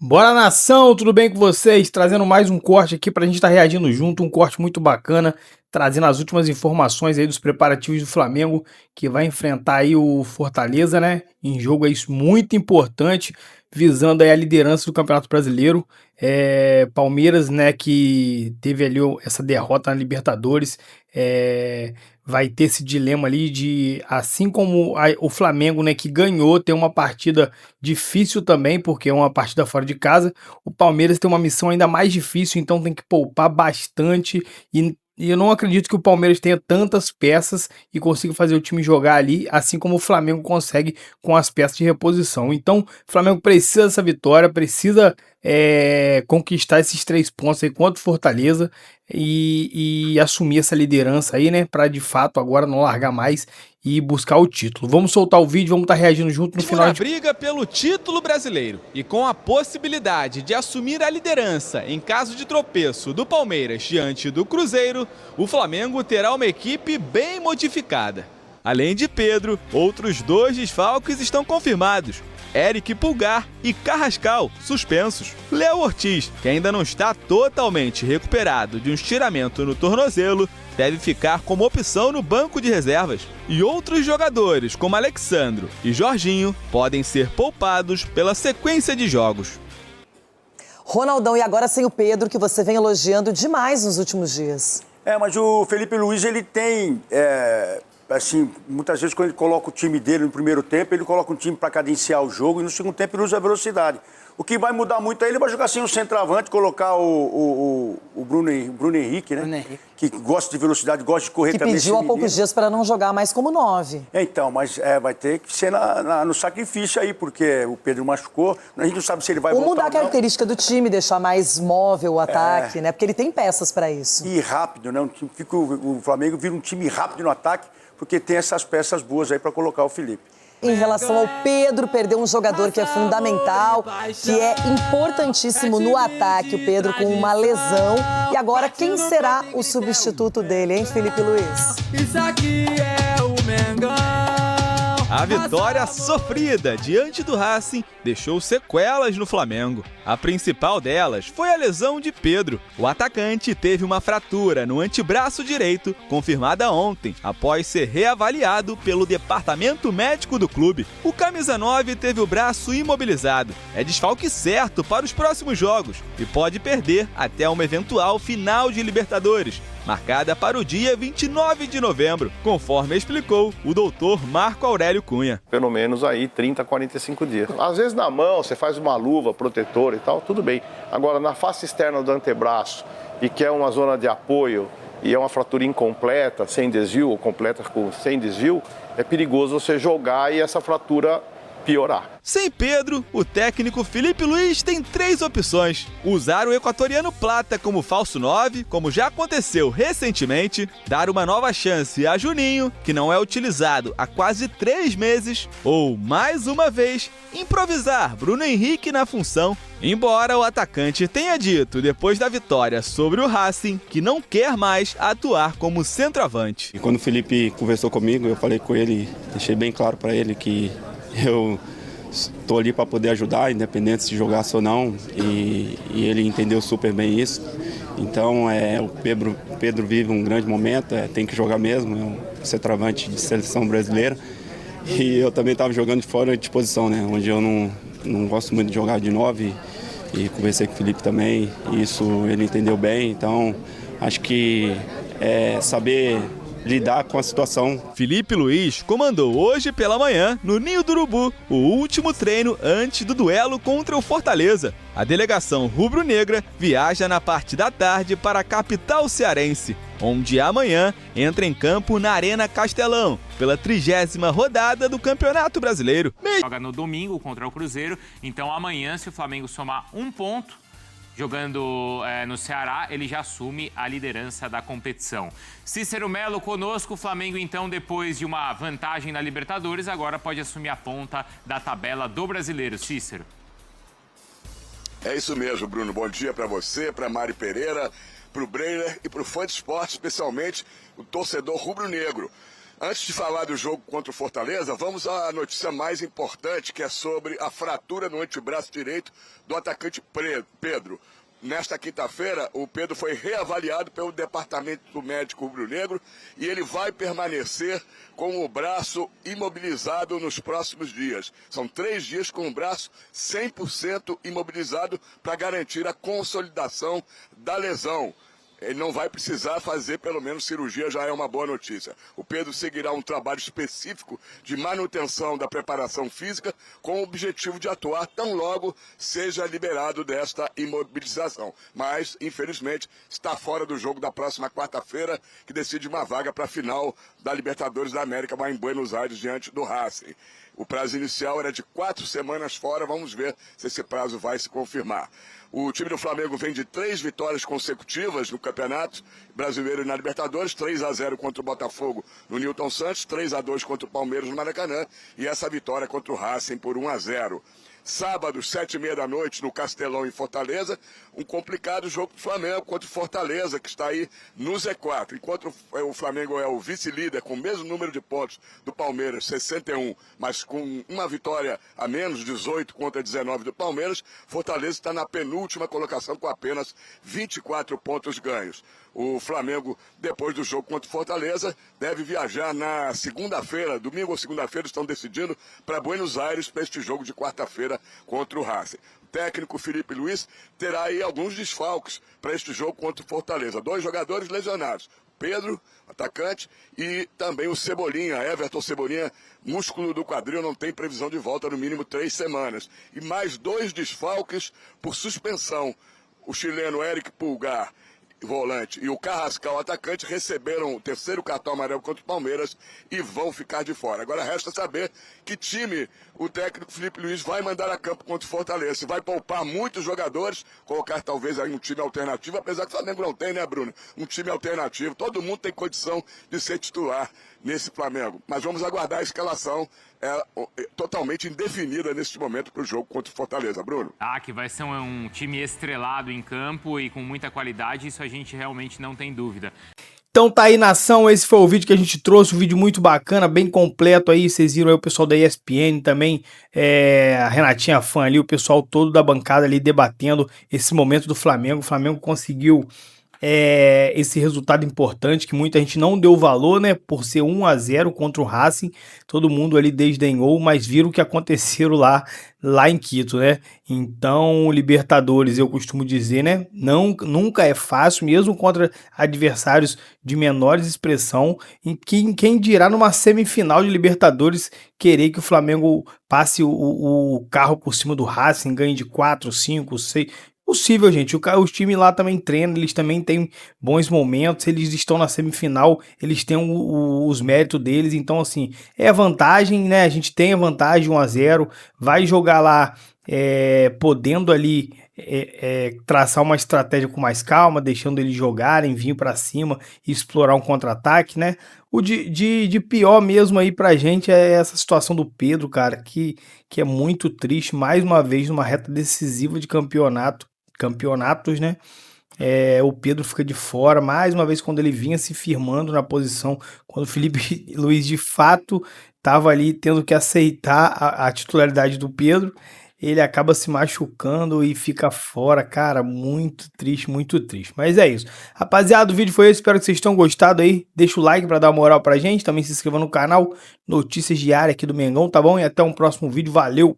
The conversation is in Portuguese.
Bora nação, tudo bem com vocês? Trazendo mais um corte aqui pra gente estar reagindo junto, um corte muito bacana, trazendo as últimas informações aí dos preparativos do Flamengo, que vai enfrentar aí o Fortaleza, né? Em jogo aí muito importante, visando aí a liderança do Campeonato Brasileiro. Palmeiras, né, que teve ali essa derrota na Libertadores, vai ter esse dilema ali de, assim como o Flamengo, né, que ganhou, tem uma partida difícil também, porque é uma partida fora de casa. O Palmeiras tem uma missão ainda mais difícil, então tem que poupar bastante. E eu não acredito que o Palmeiras tenha tantas peças e consiga fazer o time jogar ali, assim como o Flamengo consegue com as peças de reposição. Então, o Flamengo precisa dessa vitória, precisa conquistar esses 3 pontos aí contra o Fortaleza e assumir essa liderança aí, né? Para de fato agora não largar mais e buscar o título. Vamos soltar o vídeo, vamos estar reagindo junto no final. Na briga pelo título brasileiro e com a possibilidade de assumir a liderança em caso de tropeço do Palmeiras diante do Cruzeiro, o Flamengo terá uma equipe bem modificada. Além de Pedro, outros 2 desfalques estão confirmados: Eric Pulgar e Carrascal, suspensos. Léo Ortiz, que ainda não está totalmente recuperado de um estiramento no tornozelo, deve ficar como opção no banco de reservas. E outros jogadores, como Alexandro e Jorginho, podem ser poupados pela sequência de jogos. Ronaldão, e agora sem o Pedro, que você vem elogiando demais nos últimos dias. Mas o Felipe Luiz, ele tem... assim, muitas vezes quando ele coloca o time dele no primeiro tempo, ele coloca um time para cadenciar o jogo e no segundo tempo ele usa a velocidade. O que vai mudar muito aí, ele vai jogar sem um centroavante, colocar o Bruno Henrique, né? Bruno Henrique. Que gosta de velocidade, gosta de correr Que também. pediu há poucos dias para não jogar mais como 9. Então, mas vai ter que ser no sacrifício aí, porque o Pedro machucou, a gente não sabe se ele vai Ou voltar mudar a característica do time, deixar mais móvel o ataque, né? Porque ele tem peças para isso. E rápido, né? O Flamengo vira um time rápido no ataque, porque tem essas peças boas aí para colocar o Felipe. Em relação ao Pedro, perdeu um jogador que é fundamental, que é importantíssimo no ataque, o Pedro com uma lesão. E agora, quem será o substituto dele, hein, Felipe Luiz? Isso aqui é o Mengão. A vitória sofrida diante do Racing deixou sequelas no Flamengo. A principal delas foi a lesão de Pedro. O atacante teve uma fratura no antebraço direito, confirmada ontem, após ser reavaliado pelo departamento médico do clube. O camisa 9 teve o braço imobilizado. É desfalque certo para os próximos jogos e pode perder até uma eventual final de Libertadores, marcada para o dia 29 de novembro, conforme explicou o doutor Marco Aurélio Cunha. Pelo menos aí 30 a 45 dias. Às vezes na mão você faz uma luva protetora e tal, tudo bem. Agora na face externa do antebraço, e que é uma zona de apoio, e é uma fratura incompleta, sem desvio, ou completa sem desvio, é perigoso você jogar e essa fratura piorar. Sem Pedro, o técnico Felipe Luiz tem 3 opções: usar o equatoriano Plata como falso 9, como já aconteceu recentemente, dar uma nova chance a Juninho, que não é utilizado há quase 3 meses, ou, mais uma vez, improvisar Bruno Henrique na função, embora o atacante tenha dito, depois da vitória sobre o Racing, que não quer mais atuar como centroavante. E quando o Felipe conversou comigo, eu falei com ele, deixei bem claro para ele que eu estou ali para poder ajudar, independente se jogasse ou não, e ele entendeu super bem isso. Então, o Pedro vive um grande momento, tem que jogar mesmo, é um centroavante de seleção brasileira. E eu também estava jogando de fora de posição, né, onde eu não gosto muito de jogar de 9, e conversei com o Felipe também, e isso ele entendeu bem. Então, acho que saber lidar com a situação. Felipe Luiz comandou hoje pela manhã, no Ninho do Urubu, o último treino antes do duelo contra o Fortaleza. A delegação rubro-negra viaja na parte da tarde para a capital cearense, onde amanhã entra em campo na Arena Castelão, pela 30ª rodada do Campeonato Brasileiro. Joga no domingo contra o Cruzeiro, então amanhã, se o Flamengo somar 1 ponto, jogando no Ceará, ele já assume a liderança da competição. Cícero Melo conosco, o Flamengo então, depois de uma vantagem na Libertadores, agora pode assumir a ponta da tabela do Brasileiro. Cícero. É isso mesmo, Bruno. Bom dia para você, para Mari Pereira, para o Breiner e para o fã de esporte, especialmente o torcedor rubro-negro. Antes de falar do jogo contra o Fortaleza, vamos à notícia mais importante, que é sobre a fratura no antebraço direito do atacante Pedro. Nesta quinta-feira, o Pedro foi reavaliado pelo departamento médico rubro-negro e ele vai permanecer com o braço imobilizado nos próximos dias. São 3 dias com o braço 100% imobilizado para garantir a consolidação da lesão. Ele não vai precisar fazer pelo menos cirurgia, já é uma boa notícia. O Pedro seguirá um trabalho específico de manutenção da preparação física com o objetivo de atuar tão logo seja liberado desta imobilização. Mas, infelizmente, está fora do jogo da próxima quarta-feira, que decide uma vaga para a final da Libertadores da América lá em Buenos Aires, diante do Racing. O prazo inicial era de 4 semanas fora, vamos ver se esse prazo vai se confirmar. O time do Flamengo vem de 3 vitórias consecutivas no Campeonato Brasileiro e na Libertadores, 3-0 contra o Botafogo no Newton Santos, 3-2 contra o Palmeiras no Maracanã e essa vitória contra o Racing por 1-0. Sábado, 7h30 da noite, no Castelão, em Fortaleza, um complicado jogo do Flamengo contra o Fortaleza, que está aí no Z4. Enquanto o Flamengo é o vice-líder, com o mesmo número de pontos do Palmeiras, 61, mas com uma vitória a menos, 18 contra 19 do Palmeiras, Fortaleza está na penúltima colocação com apenas 24 pontos ganhos. O Flamengo, depois do jogo contra o Fortaleza, deve viajar na segunda-feira, domingo ou segunda-feira, estão decidindo para Buenos Aires para este jogo de quarta-feira contra o Racing. O técnico Felipe Luiz terá aí alguns desfalques para este jogo contra o Fortaleza. 2 jogadores lesionados. Pedro, atacante, e também o Cebolinha, Everton Cebolinha, músculo do quadril, não tem previsão de volta no mínimo 3 semanas. E mais 2 desfalques por suspensão. O chileno Eric Pulgar, volante, e o Carrascal, atacante, receberam o 3º cartão amarelo contra o Palmeiras e vão ficar de fora. Agora resta saber que time o técnico Felipe Luiz vai mandar a campo contra o Fortaleza. Se vai poupar muitos jogadores, colocar talvez aí um time alternativo, apesar que o Flamengo não tem, né, Bruno? Um time alternativo. Todo mundo tem condição de ser titular nesse Flamengo. Mas vamos aguardar a escalação totalmente indefinida neste momento para o jogo contra o Fortaleza, Bruno. Que vai ser um time estrelado em campo e com muita qualidade, isso a gente realmente não tem dúvida. Então tá aí, nação, esse foi o vídeo que a gente trouxe, um vídeo muito bacana, bem completo aí, vocês viram aí o pessoal da ESPN também, a Renatinha Fã ali, o pessoal todo da bancada ali debatendo esse momento do Flamengo. O Flamengo conseguiu esse resultado importante que muita gente não deu valor, né, por ser 1-0 contra o Racing, todo mundo ali desdenhou, mas viram o que aconteceram lá em Quito, né? Então, Libertadores, eu costumo dizer, né, nunca é fácil, mesmo contra adversários de menor expressão, quem dirá numa semifinal de Libertadores querer que o Flamengo passe o carro por cima do Racing, ganhe de 4, 5, 6... Possível, gente. Os times lá também treinam, eles também têm bons momentos, eles estão na semifinal, eles têm os méritos deles, então assim, é vantagem, né? A gente tem a vantagem 1-0, vai jogar lá podendo ali traçar uma estratégia com mais calma, deixando eles jogarem, vir para cima e explorar um contra-ataque, né? O de pior mesmo aí pra gente é essa situação do Pedro, cara, que é muito triste, mais uma vez numa reta decisiva de campeonatos, né? O Pedro fica de fora, mais uma vez quando ele vinha se firmando na posição, quando o Felipe Luiz de fato estava ali tendo que aceitar a titularidade do Pedro, ele acaba se machucando e fica fora, cara, muito triste, muito triste. Mas é isso. Rapaziada, o vídeo foi esse, espero que vocês tenham gostado aí, deixa o like pra dar moral pra gente, também se inscreva no canal, notícias diárias aqui do Mengão, tá bom? E até um próximo vídeo, valeu!